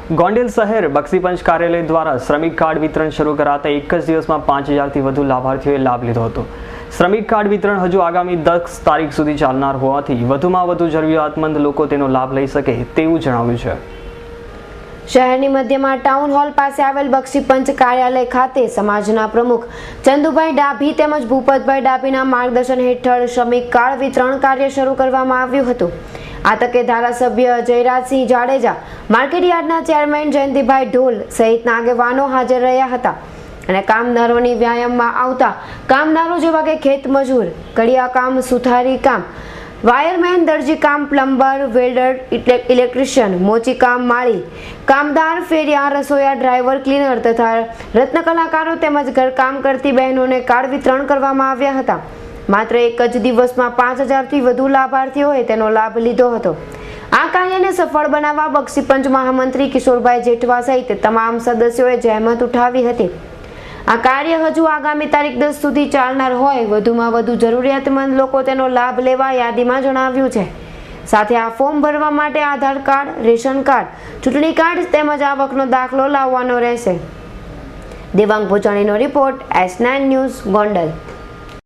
ગોંડલ શહેર બક્ષીપંચ કાર્યાલય દ્વારા શ્રમિક કાર્ડ વિતરણ શરૂ કરાતા એક જ દિવસમાં 5000થી વધુ લાભાર્થીઓએ લાભ લીધો હતો। શ્રમિક કાર્ડ વિતરણ હજુ આગામી 10 તારીખ સુધી ચાલનાર હોવાથી વધુમાં વધુ જરૂરિયાતમંદ લોકો તેનો લાભ લઈ શકે તેવું જણાવ્યું છે। શહેરની મધ્યમાં ટાઉન હોલ પાસે આવેલ બક્ષીપંચ કાર્યાલય ખાતે સમાજના પ્રમુખ ચંદુભાઈ ડાભી તેમજ ભૂપતભાઈ ડાભીના માર્ગદર્શન હેઠળ શ્રમિક કાર્ડ વિતરણ કાર્ય શરૂ કરવામાં આવ્યું હતું। આ તકે ધારાસભ્ય જયરાજસિંહ જાડેજા, માર્કેટયાર્ડના ચેરમેન જયંતિભાઈ ઢોલ સહિતના આગેવાનો હાજર રહ્યા હતા અને કામદારોની વ્યાયામમાં આવતા કામદારો જેવા કે ખેતમજૂર, કડિયા કામ, સુથારી કામ, વાયરમેન, દરજી કામ, પ્લમ્બર, વેલ્ડર, ઇલેક્ટ્રિશિયન, મોચી કામ, માળી કામદાર, ફેરિયા, રસોઈયા, ડ્રાઈવર, ક્લીનર તથા રત્ન કલાકારો તેમજ ઘરકામ કરતી બહેનોને કાર્ડ વિતરણ કરવામાં આવ્યા હતા। માત્ર એક જ દિવસમાં 5000થી વધુ લાભાર્થીઓએ તેનો લાભ લીધો હતો। આ કાર્યને સફળ બનાવવા બક્ષીપંચ મહામંત્રી કિશોરભાઈ જેઠવા સહિત તમામ સદસ્યોએ જહેમત ઉઠાવી હતી। આ કાર્ય હજુ આગામી તારીખ 10 સુધી ચાલનાર હોય વધુમાં વધુ જરૂરિયાતમંદ લોકો તેનો લાભ લેવા યાદીમાં જણાવ્યું છે। સાથે આ ફોર્મ ભરવા માટે આધાર કાર્ડ, રેશન કાર્ડ, ચૂંટણી કાર્ડ તેમજ આવકનો દાખલો લાવવાનો રહેશે। દેવાંગ પોચાણીનો રિપોર્ટ, S9 ન્યૂઝ, ગોંડલ।